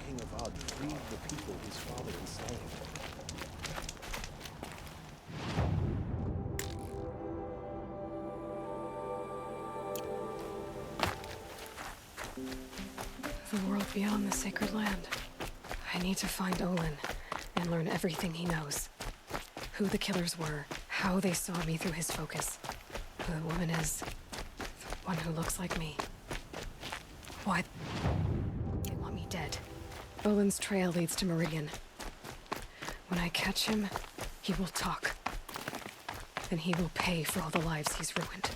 King of Odd freed the people his father enslaved. The world beyond the sacred land. I need to find Olin and learn everything he knows. Who the killers were, how they saw me through his focus, who the woman is, the one who looks like me. Why they want me dead. Olin's trail leads to Meridian. When I catch him, he will talk. Then he will pay for all the lives he's ruined.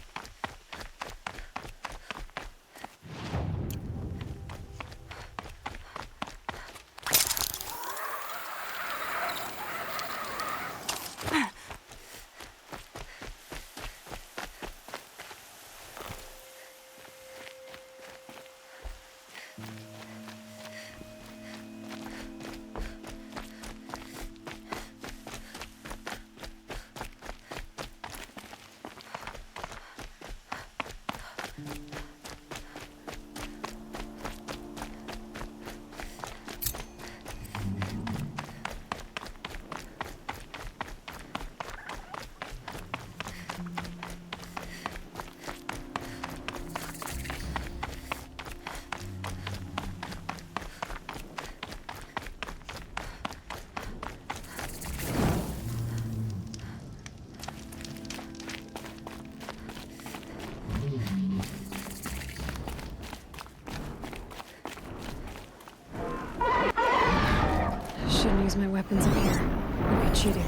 Shouldn't use my weapons up here. I'd be cheating.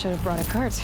should have brought a cart.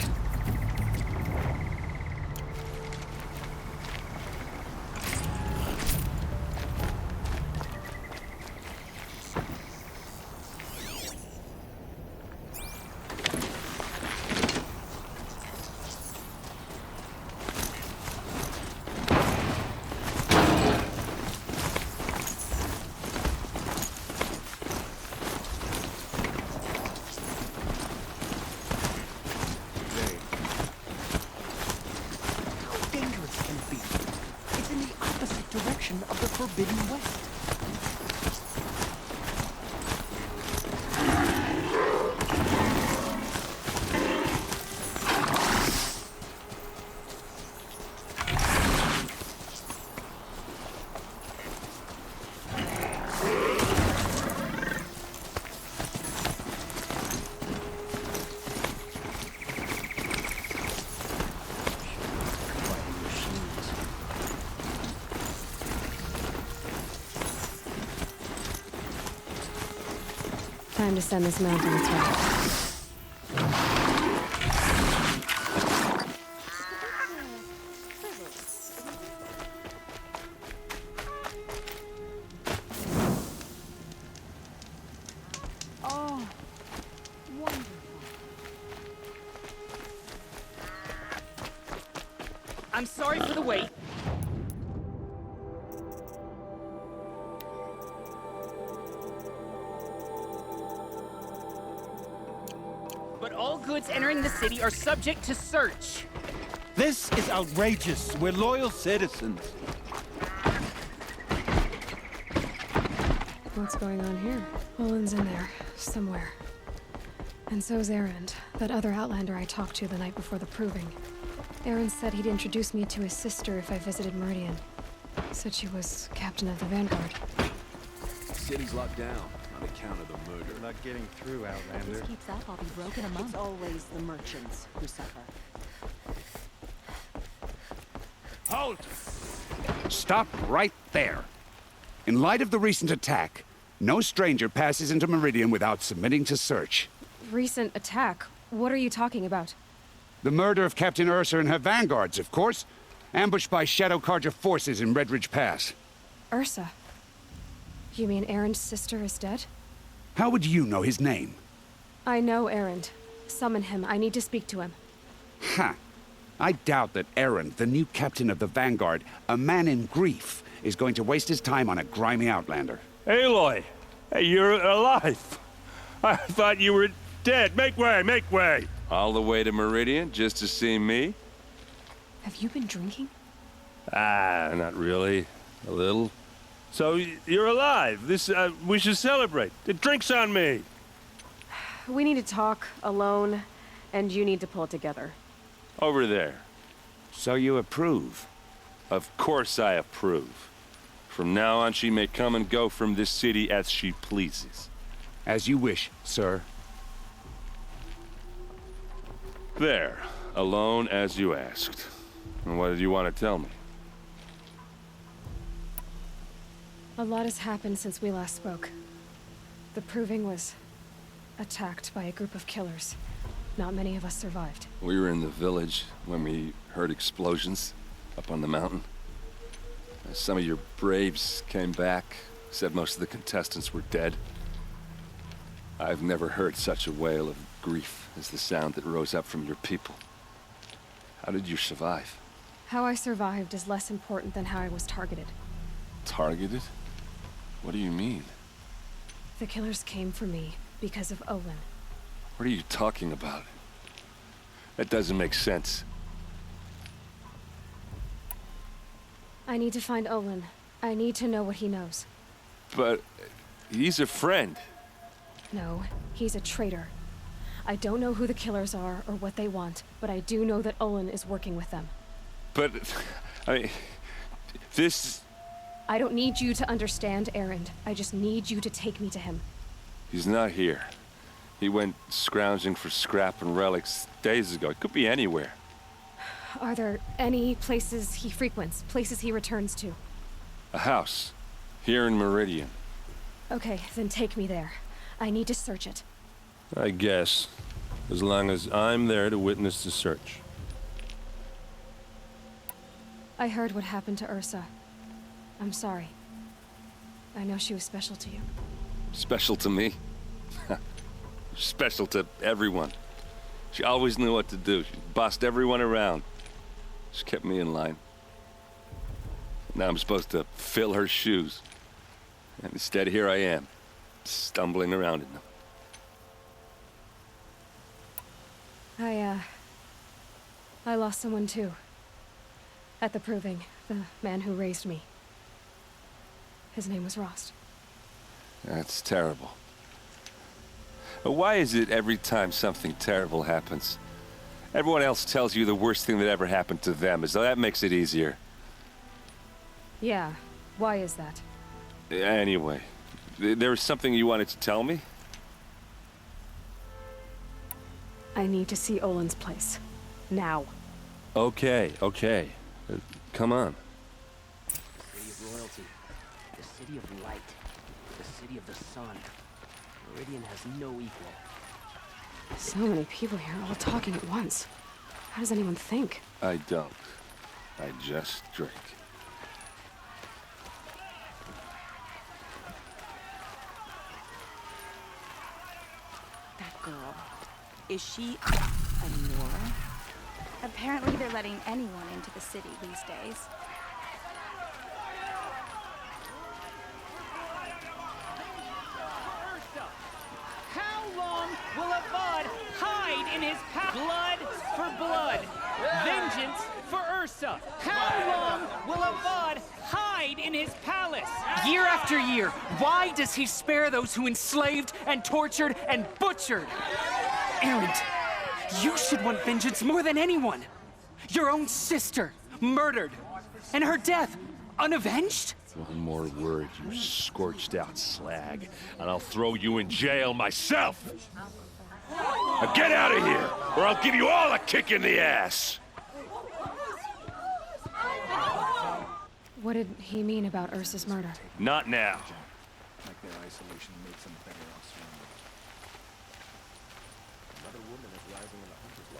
Of the Forbidden West. Time to send this mount on its way. Oh, wonderful. I'm sorry for the wait. But all goods entering the city are subject to search. This is outrageous. We're loyal citizens. What's going on here? Olin's in there, somewhere. And so's Erend, that other Outlander I talked to the night before the proving. Erend said he'd introduce me to his sister if I visited Meridian. Said she was captain of the Vanguard. City's locked down on account of the murder. We're not getting through, If Outlander. this keeps up, I'll be broken a month. It's always the merchants who suffer. Halt! Stop right there. In light of the recent attack, no stranger passes into Meridian without submitting to search. Recent attack? What are you talking about? The murder of Captain Ursa and her vanguards, of course. Ambushed by Shadow Carja forces in Redridge Pass. Ursa? You mean Erend's sister is dead? How would you know his name? I know Erend. Summon him. I need to speak to him. Ha! I doubt that Erend, the new captain of the Vanguard, a man in grief, is going to waste his time on a grimy Outlander. Aloy! Hey, you're alive! I thought you were dead. Make way, make way! All the way to Meridian just to see me? Have you been drinking? Ah, not really. A little. So, you're alive. We should celebrate. The drink's on me. We need to talk, alone, and you need to pull it together. Over there. So you approve? Of course I approve. From now on, she may come and go from this city as she pleases. As you wish, sir. There. Alone as you asked. And what did you want to tell me? A lot has happened since we last spoke. The Proving was attacked by a group of killers. Not many of us survived. We were in the village when we heard explosions up on the mountain. Some of your braves came back, said most of the contestants were dead. I've never heard such a wail of grief as the sound that rose up from your people. How did you survive? How I survived is less important than how I was targeted. Targeted? What do you mean? The killers came for me because of Olin. What are you talking about? That doesn't make sense. I need to find Olin. I need to know what he knows. But he's a friend. No, he's a traitor. I don't know who the killers are or what they want, but I do know that Olin is working with them. But, I mean, this... I don't need you to understand, Erend. I just need you to take me to him. He's not here. He went scrounging for scrap and relics days ago. It could be anywhere. Are there any places he frequents, places he returns to? A house. Here in Meridian. Okay, then take me there. I need to search it. I guess. as long as I'm there to witness the search. I heard what happened to Ursa. I'm sorry. I know she was special to you. Special to me? Special to everyone. She always knew what to do. She bossed everyone around. She kept me in line. Now I'm supposed to fill her shoes. And instead, here I am, stumbling around in them. I lost someone too. At the proving, the man who raised me. His name was Rost. That's terrible. Why is it every time something terrible happens, everyone else tells you the worst thing that ever happened to them, as though that makes it easier? Yeah, why is that? Anyway, there was something you wanted to tell me? I need to see Olin's place. Now. Okay. Come on. The city of royalty. The city of light. The city of the sun. Meridian has no equal. So many people here, all talking at once. How does anyone think? I don't. I just drink. That girl. Is she a Nora? Apparently they're letting anyone into the city these days. How long will a bud hide in his blood for blood? Vengeance for Ursa. How long will a bud hide in his palace? Year after year, why does he spare those who enslaved and tortured and butchered? Erend, you should want vengeance more than anyone. Your own sister, murdered, and her death, unavenged? One more word, you scorched out slag, and I'll throw you in jail myself! Now get out of here, or I'll give you all a kick in the ass! What did he mean about Ursa's murder? Not now. Like their isolation makes them better off surrounded. Another woman is rising in the hunter's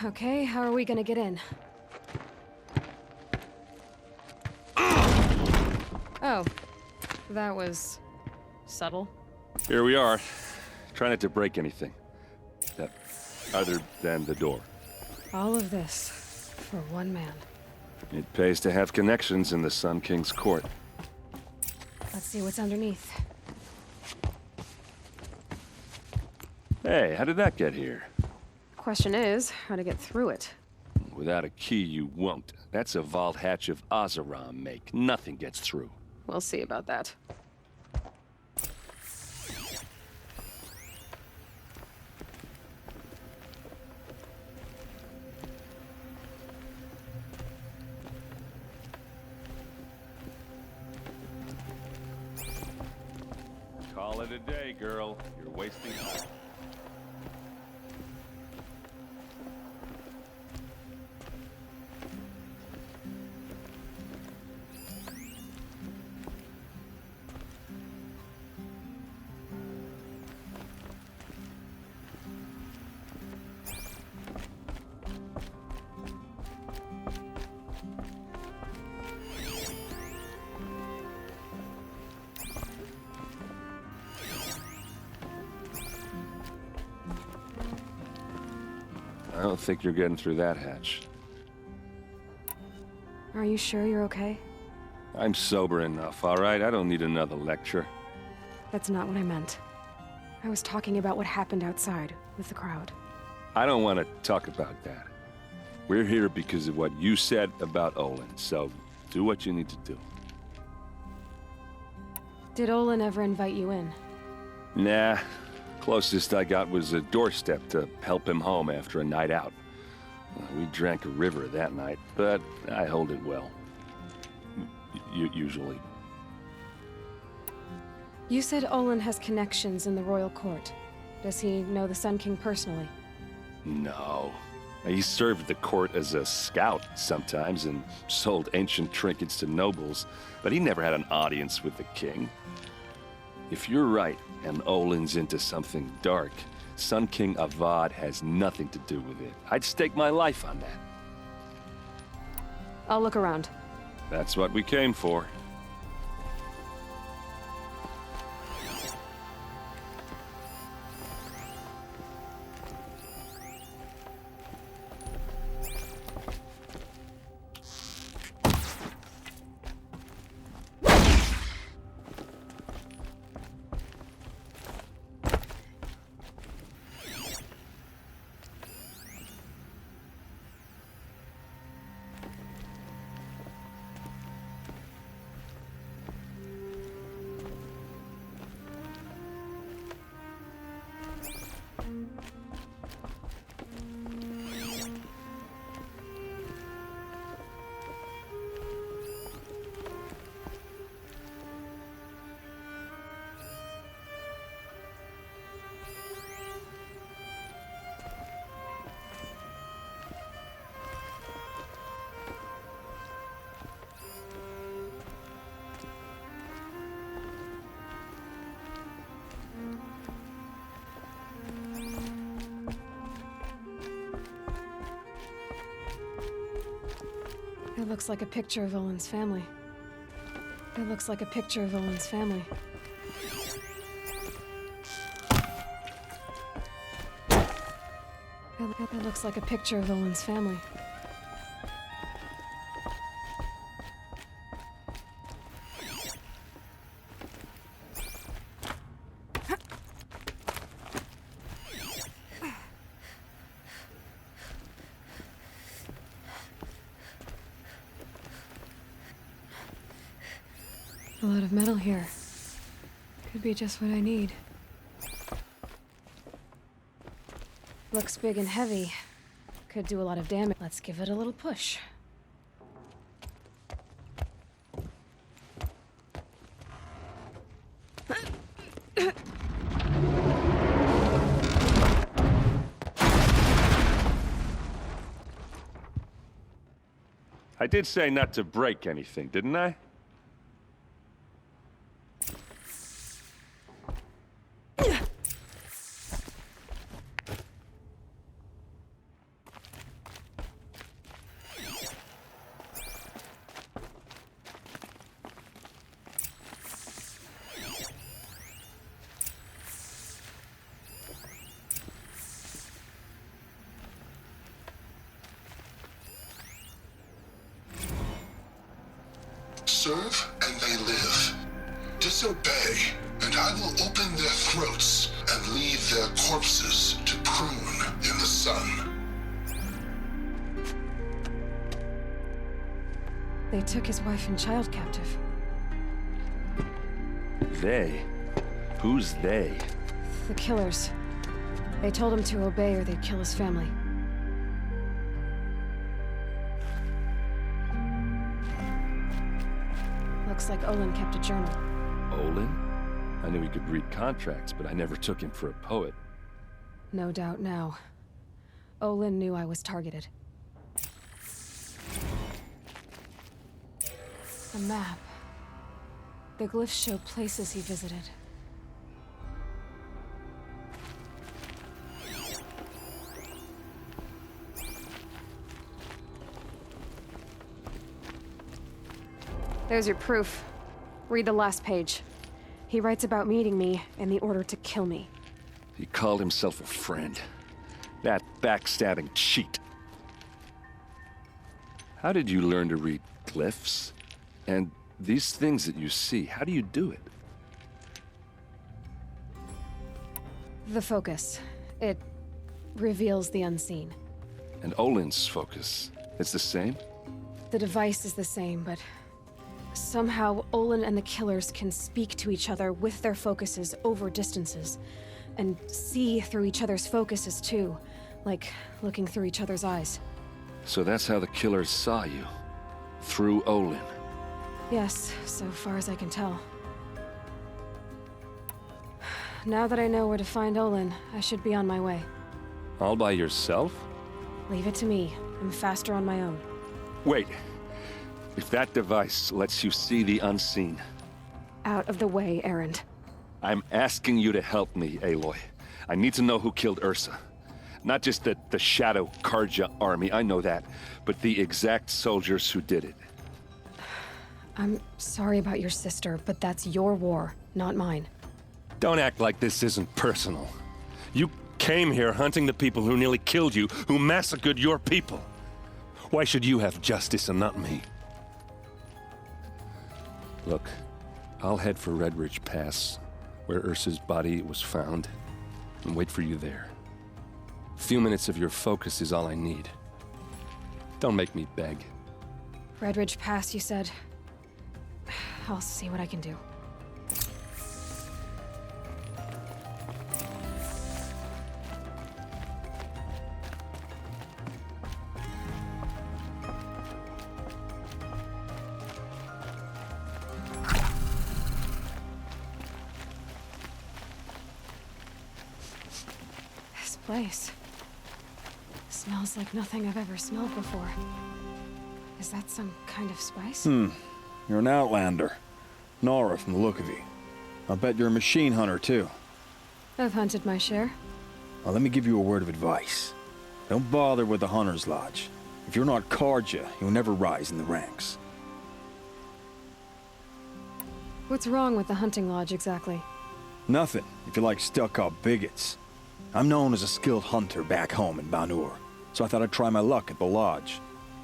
lodge. Okay, how are we gonna get in? Oh, that was subtle. Here we are. Try not to break anything. Other than the door. All of this for one man. It pays to have connections in the Sun King's court. Let's see what's underneath. Hey, how did that get here? Question is, how to get through it. Without a key, you won't. That's a vault hatch of Ozeram make. Nothing gets through. We'll see about that. Call it a day, girl. You're wasting time. I don't think you're getting through that hatch. Are you sure you're okay? I'm sober enough, all right? I don't need another lecture. That's not what I meant. I was talking about what happened outside with the crowd. I don't want to talk about that. We're here because of what you said about Olin, so do what you need to do. Did Olin ever invite you in? Nah. Closest I got was a doorstep to help him home after a night out. We drank a river that night, but I hold it well. Usually. You said Olin has connections in the royal court. Does he know the Sun King personally? No. He served the court as a scout sometimes and sold ancient trinkets to nobles, but he never had an audience with the king. If you're right, and Olin's into something dark, Sun King Avad has nothing to do with it. I'd stake my life on that. I'll look around. That's what we came for. It looks like a picture of Olin's family. It looks like a picture of Olin's family. It looks like a picture of Olin's family. A lot of metal here. Could be just what I need. Looks big and heavy. Could do a lot of damage. Let's give it a little push. I did say not to break anything, didn't I? Serve and they live. Disobey, and I will open their throats and leave their corpses to prune in the sun. They took his wife and child captive. They? Who's they? The killers. They told him to obey or they'd kill his family. Looks like Olin kept a journal. Olin? I knew he could read contracts, but I never took him for a poet. No doubt now. Olin knew I was targeted. A map. The glyphs show places he visited. There's your proof. Read the last page. He writes about meeting me and the order to kill me. He called himself a friend. That backstabbing cheat. How did you learn to read glyphs? And these things that you see, how do you do it? The focus. It reveals the unseen. And Olin's focus, it's the same? The device is the same, but somehow Olin and the killers can speak to each other with their focuses over distances, and see through each other's focuses too, like looking through each other's eyes. So that's how the killers saw you? Through Olin? Yes, so far as I can tell. Now that I know where to find Olin, I should be on my way. All by yourself? Leave it to me. I'm faster on my own. Wait. If that device lets you see the unseen... Out of the way, errand. I'm asking you to help me, Aloy. I need to know who killed Ursa. Not just the Shadow Karja army, I know that, but the exact soldiers who did it. I'm sorry about your sister, but that's your war, not mine. Don't act like this isn't personal. You came here hunting the people who nearly killed you, who massacred your people. Why should you have justice and not me? Look, I'll head for Red Ridge Pass, where Ursa's body was found, and wait for you there. A few minutes of your focus is all I need. Don't make me beg. Red Ridge Pass, you said? I'll see what I can do. This place smells like nothing I've ever smelled before. Is that some kind of spice? You're an outlander. Nora from the look of you. I'll bet you're a machine hunter, too. I've hunted my share. Well, let me give you a word of advice. Don't bother with the Hunter's Lodge. If you're not Karja, you'll never rise in the ranks. What's wrong with the hunting lodge, exactly? Nothing, if you like stuck-up bigots. I'm known as a skilled hunter back home in Banur, so I thought I'd try my luck at the lodge.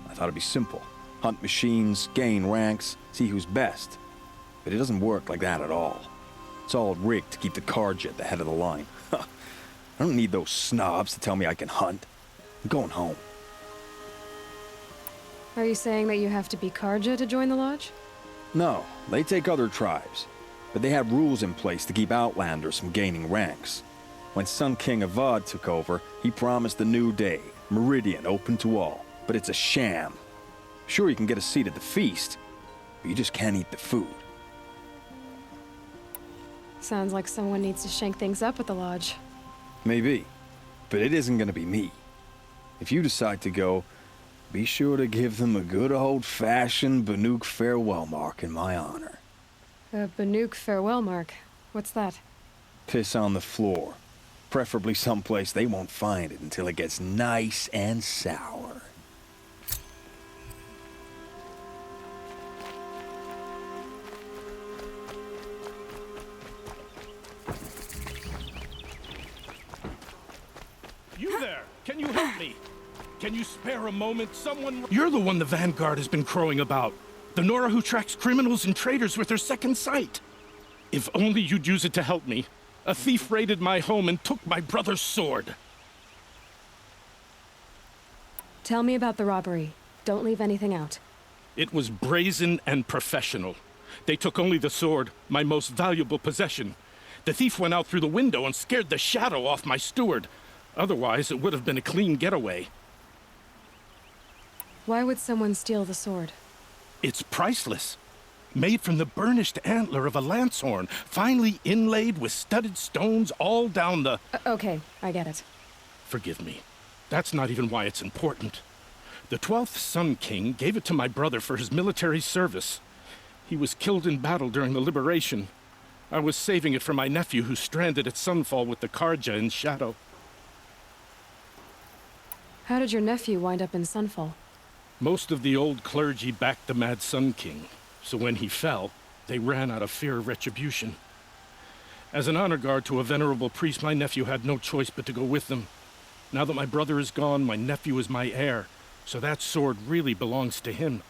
I thought it'd be simple. Hunt machines, gain ranks, see who's best. But it doesn't work like that at all. It's all rigged to keep the Karja at the head of the line. I don't need those snobs to tell me I can hunt. I'm going home. Are you saying that you have to be Karja to join the lodge? No, they take other tribes. But they have rules in place to keep outlanders from gaining ranks. When Sun King Avad took over, he promised a new day, Meridian open to all. But it's a sham. Sure, you can get a seat at the feast, but you just can't eat the food. Sounds like someone needs to shank things up at the lodge. Maybe, but it isn't gonna be me. If you decide to go, be sure to give them a good old-fashioned Banuk farewell mark in my honor. A Banuk farewell mark? What's that? Piss on the floor. Preferably someplace they won't find it until it gets nice and sour. You there! Can you help me? Can you spare a moment? Someone... You're the one the Vanguard has been crowing about. The Nora who tracks criminals and traitors with her second sight. If only you'd use it to help me. A thief raided my home and took my brother's sword. Tell me about the robbery. Don't leave anything out. It was brazen and professional. They took only the sword, my most valuable possession. The thief went out through the window and scared the shadow off my steward. Otherwise, it would have been a clean getaway. Why would someone steal the sword? It's priceless. Made from the burnished antler of a lancehorn, finely inlaid with studded stones all down the... Okay, I get it. Forgive me. That's not even why it's important. The 12th Sun King gave it to my brother for his military service. He was killed in battle during the liberation. I was saving it for my nephew who's stranded at Sunfall with the Karja in Shadow. How did your nephew wind up in Sunfall? Most of the old clergy backed the Mad Sun King, so when he fell, they ran out of fear of retribution. As an honor guard to a venerable priest, my nephew had no choice but to go with them. Now that my brother is gone, my nephew is my heir, so that sword really belongs to him.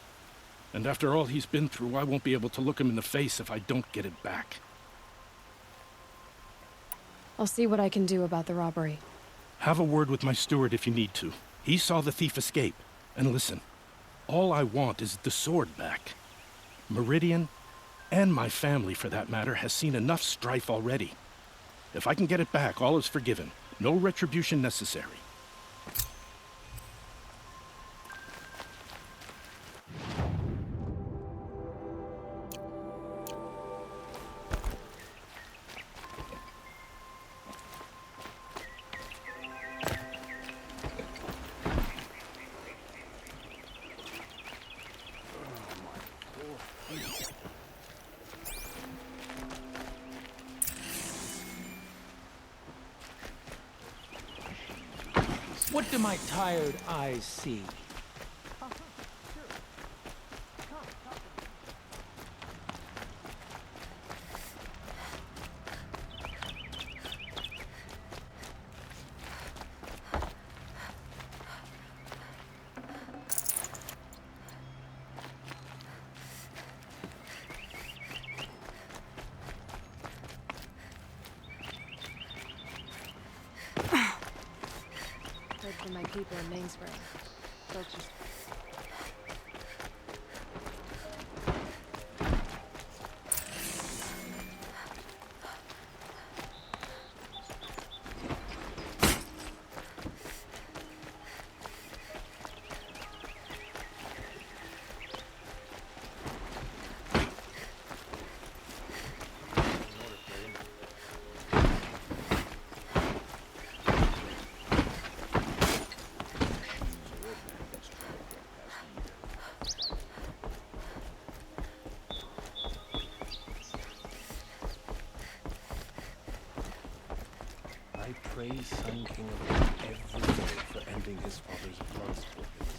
And after all he's been through, I won't be able to look him in the face if I don't get it back. I'll see what I can do about the robbery. Have a word with my steward if you need to. He saw the thief escape. And listen, all I want is the sword back. Meridian, and my family for that matter, has seen enough strife already. If I can get it back, all is forgiven. No retribution necessary. What do my tired eyes see? Heard from my people in Mainspring. Folks just... I praise Sun King of Light every day for ending his father's blood scorpions.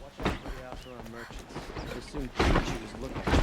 Watch out for the outdoor merchants. They'll soon teach you as look at you.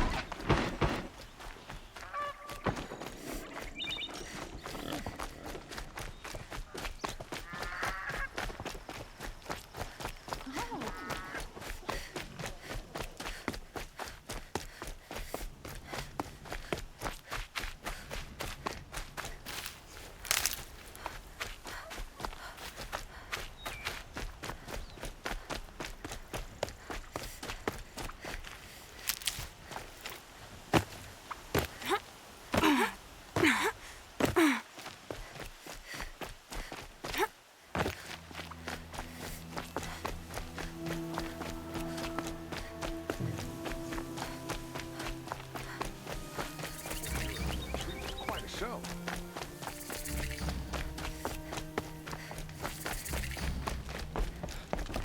So,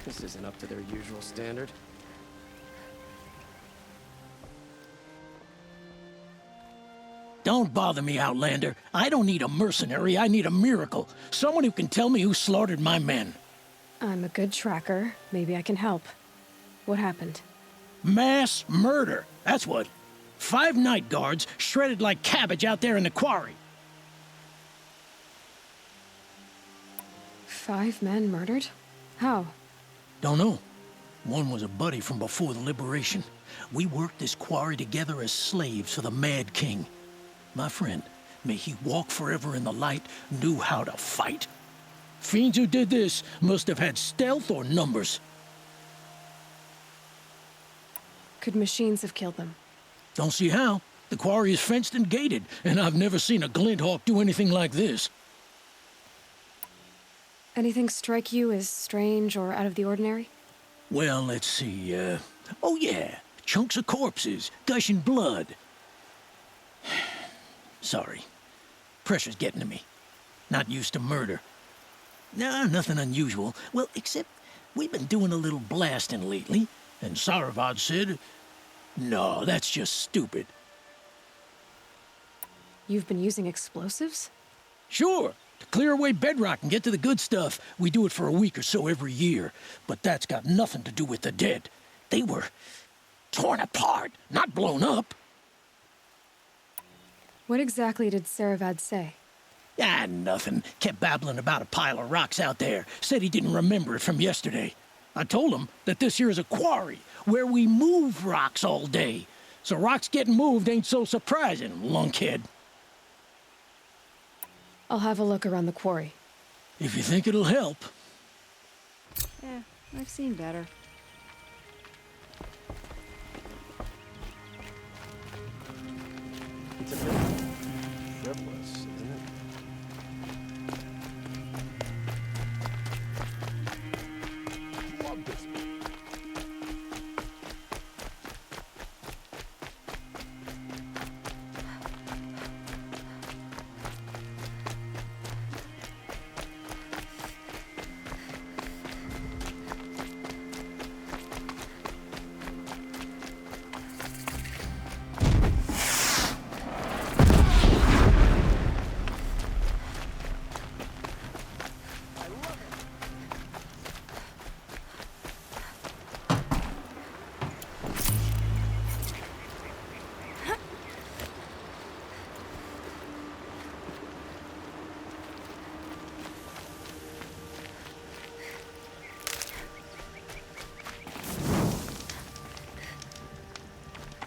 This isn't up to their usual standard. Don't bother me, Outlander. I don't need a mercenary, I need a miracle. Someone who can tell me who slaughtered my men. I'm a good tracker. Maybe I can help. What happened? Mass murder, that's what. 5 night guards shredded like cabbage out there in the quarry. 5 men murdered? How? Don't know. One was a buddy from before the liberation. We worked this quarry together as slaves for the Mad King. My friend, may he walk forever in the light, knew how to fight. Fiends who did this must have had stealth or numbers. Could machines have killed them? Don't see how. The quarry is fenced and gated, and I've never seen a Glinthawk do anything like this. Anything strike you as strange or out of the ordinary? Well, let's see, oh yeah, chunks of corpses, gushing blood. Sorry. Pressure's getting to me. Not used to murder. Nah, nothing unusual. Well, except we've been doing a little blasting lately, and Saravad said, no, that's just stupid. You've been using explosives? Sure. To clear away bedrock and get to the good stuff, we do it for a week or so every year. But that's got nothing to do with the dead. They were torn apart, not blown up. What exactly did Saravad say? Ah, nothing. Kept babbling about a pile of rocks out there. Said he didn't remember it from yesterday. I told him that this here is a quarry, where we move rocks all day. So rocks getting moved ain't so surprising, lunkhead. I'll have a look around the quarry. If you think it'll help. Yeah, I've seen better. It's a bit frivolous, isn't it? love this.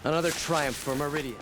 Another triumph for Meridian.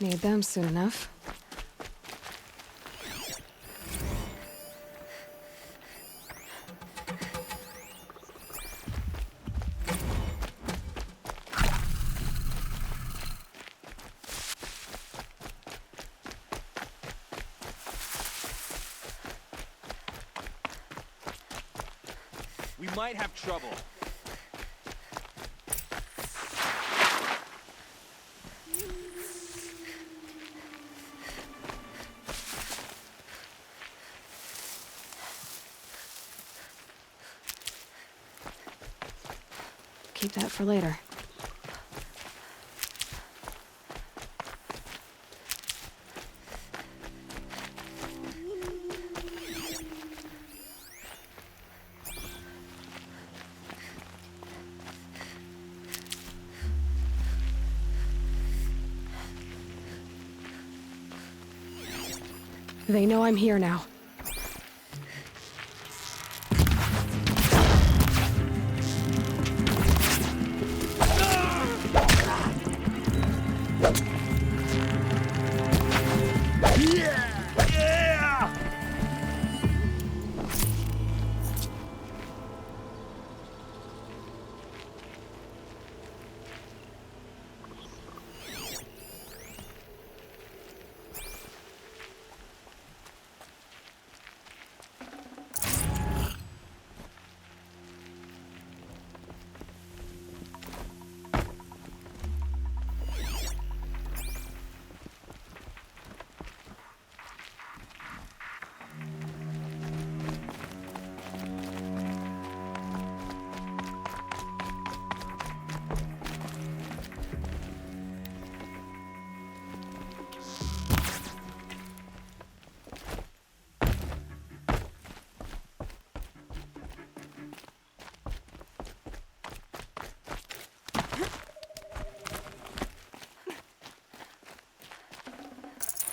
Need them soon enough. We might have trouble. Keep that for later. They know I'm here now.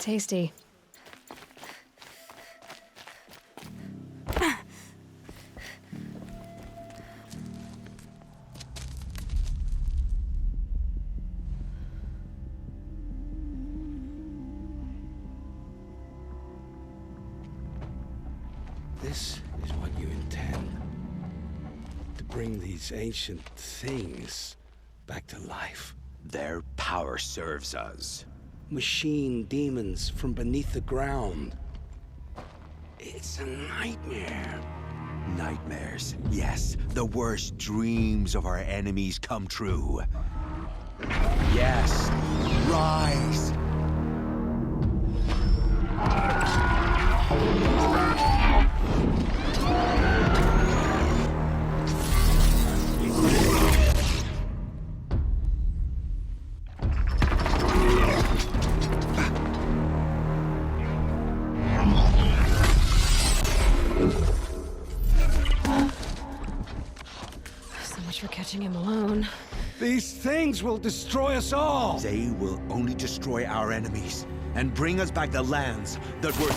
tasty. This is what you intend. To bring these ancient things back to life. Their power serves us. Machine demons from beneath the ground. It's a nightmare. Nightmares. Yes, the worst dreams of our enemies come true. Yes, rise! So much for catching him alone. These things will destroy us all! They will only destroy our enemies and bring us back the lands that were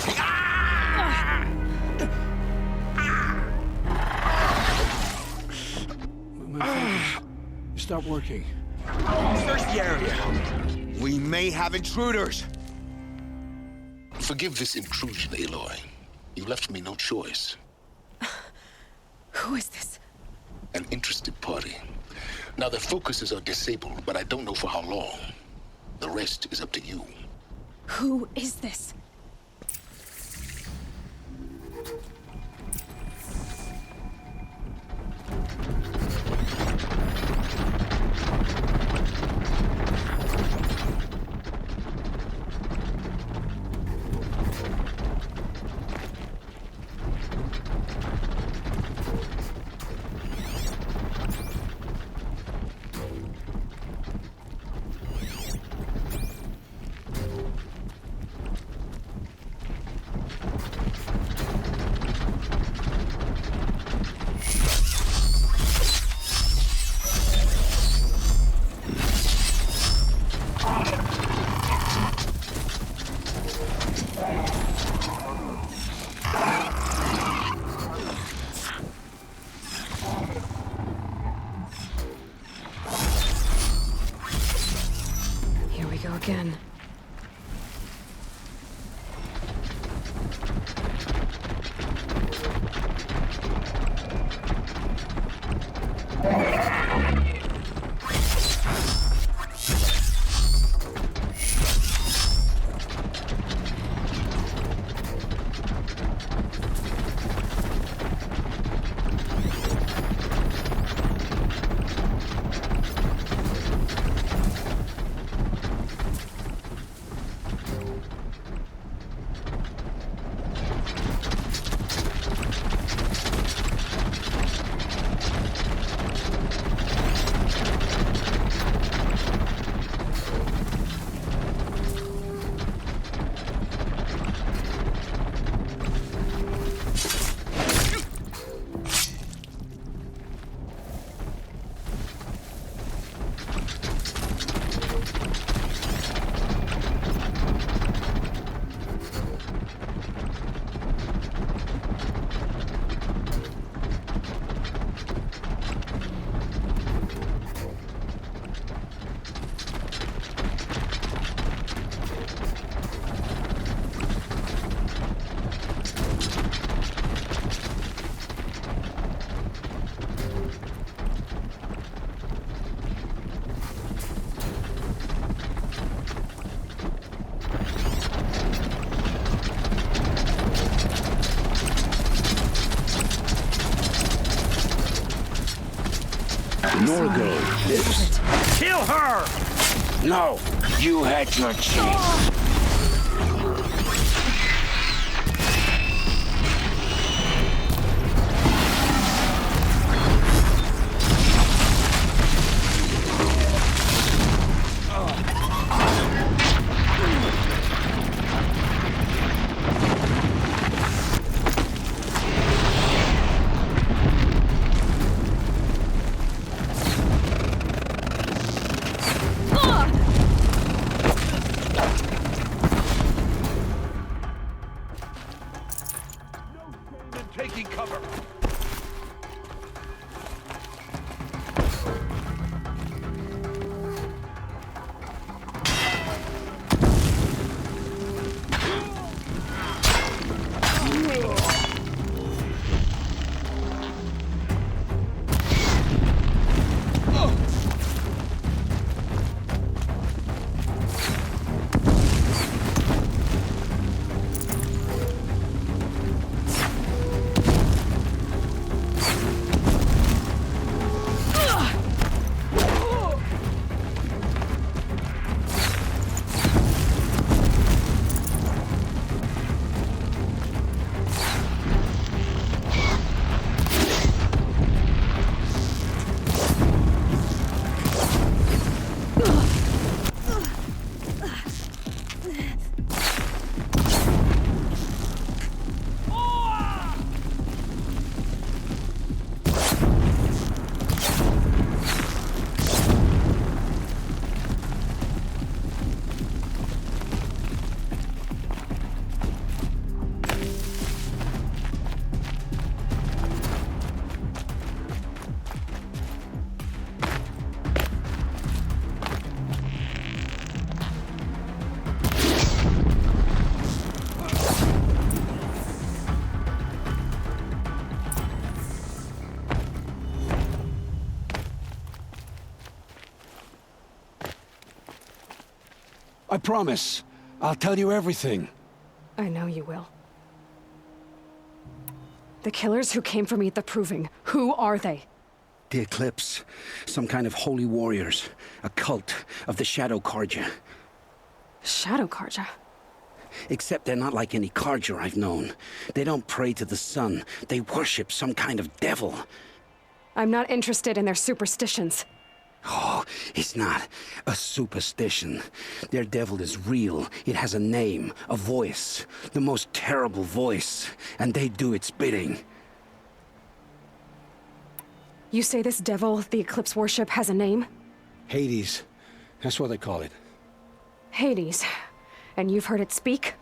My fingers stop working. Search the area. We may have intruders. Forgive this intrusion, Aloy. You left me no choice. Who is this? An interested party. Now, their focuses are disabled, but I don't know for how long. The rest is up to you. Who is this? Again. Norgo. Kill her! No, you had your chance. I promise. I'll tell you everything. I know you will. The killers who came for me at the Proving, who are they? The Eclipse. Some kind of holy warriors. A cult of the Shadow Carja. Shadow Carja? Except they're not like any Carja I've known. They don't pray to the sun. They worship some kind of devil. I'm not interested in their superstitions. Oh, it's not a superstition. Their devil is real. It has a name, a voice. The most terrible voice. And they do its bidding. You say this devil the Eclipse worship has a name? Hades. That's what they call it. Hades. And you've heard it speak?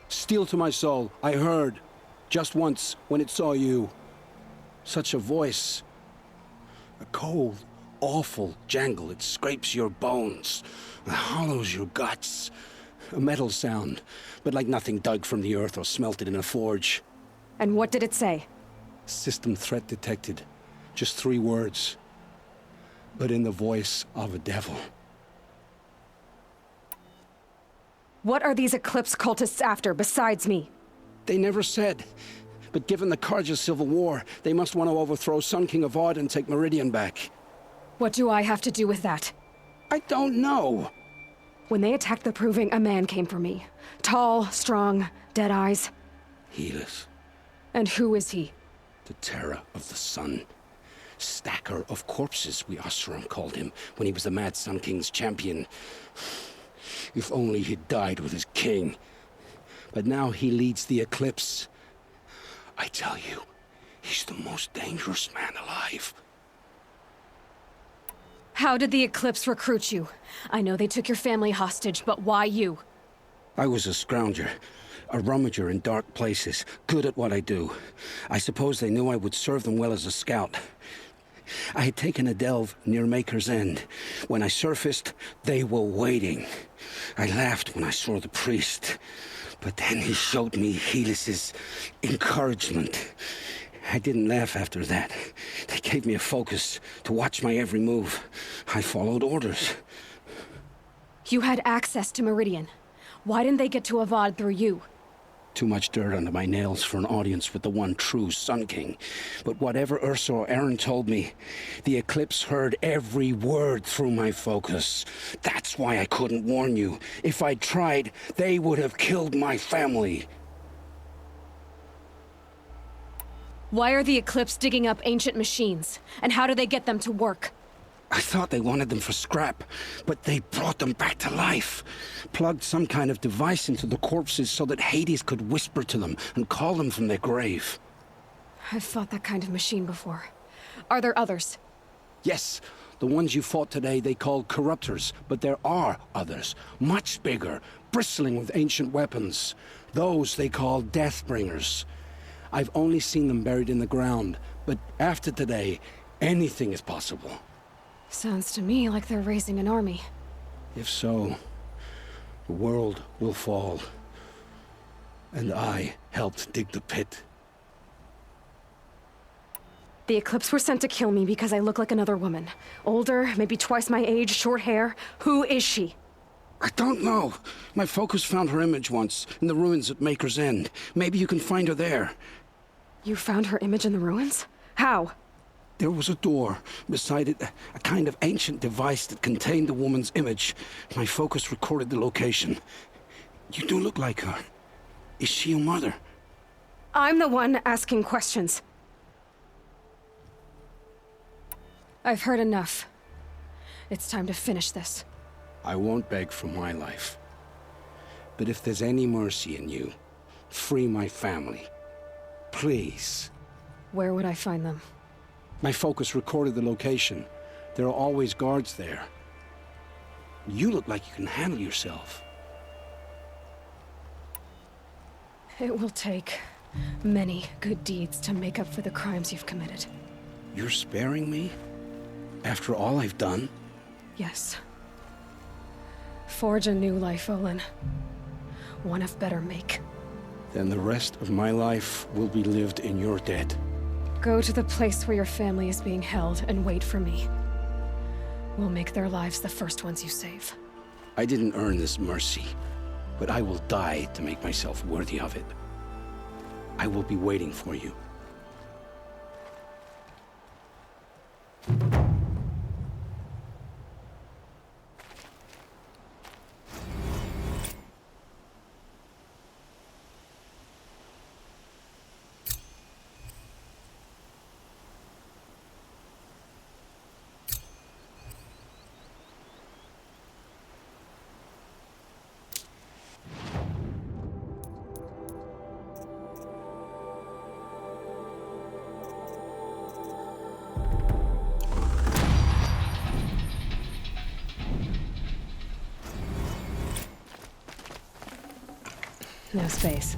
Steel to my soul, I heard. Just once, when it saw you. Such a voice. A cold, awful jangle. It scrapes your bones. It hollows your guts. A metal sound, but like nothing dug from the earth or smelted in a forge. And what did it say? System threat detected. Just 3 words. But in the voice of a devil. What are these Eclipse cultists after, besides me? They never said. But given the Carja civil war, they must want to overthrow Sun King of Odd and take Meridian back. What do I have to do with that? I don't know. When they attacked the Proving, a man came for me. Tall, strong, dead eyes. Helis. And who is he? The terror of the sun. Stacker of corpses, we Oseram called him, when he was the Mad Sun King's champion. If only he'd died with his king. But now he leads the Eclipse. I tell you, he's the most dangerous man alive. How did the Eclipse recruit you? I know they took your family hostage, but why you? I was a scrounger. A rummager in dark places, good at what I do. I suppose they knew I would serve them well as a scout. I had taken a delve near Maker's End. When I surfaced, they were waiting. I laughed when I saw the priest. But then he showed me Helis's encouragement. I didn't laugh after that. They gave me a focus to watch my every move. I followed orders. You had access to Meridian. Why didn't they get to Avad through you? Too much dirt under my nails for an audience with the one true Sun King. But whatever Ursa or Aaron told me, the Eclipse heard every word through my focus. That's why I couldn't warn you. If I'd tried, they would have killed my family. Why are the Eclipse digging up ancient machines? And how do they get them to work? I thought they wanted them for scrap, but they brought them back to life. Plugged some kind of device into the corpses so that Hades could whisper to them and call them from their grave. I've fought that kind of machine before. Are there others? Yes, the ones you fought today they called corruptors, but there are others, much bigger, bristling with ancient weapons. Those they call Deathbringers. I've only seen them buried in the ground, but after today, anything is possible. Sounds to me like they're raising an army. If so, the world will fall. And I helped dig the pit. The Eclipse were sent to kill me because I look like another woman. Older, maybe twice my age, short hair. Who is she? I don't know. My focus found her image once, in the ruins at Maker's End. Maybe you can find her there. You found her image in the ruins? How? There was a door. Beside it, a kind of ancient device that contained the woman's image. My focus recorded the location. You do look like her. Is she your mother? I'm the one asking questions. I've heard enough. It's time to finish this. I won't beg for my life. But if there's any mercy in you, free my family. Please. Where would I find them? My focus recorded the location. There are always guards there. You look like you can handle yourself. It will take many good deeds to make up for the crimes you've committed. You're sparing me? After all I've done? Yes. Forge a new life, Olin. One of better make. Then the rest of my life will be lived in your debt. Go to the place where your family is being held and wait for me. We'll make their lives the first ones you save. I didn't earn this mercy, but I will die to make myself worthy of it. I will be waiting for you. No space.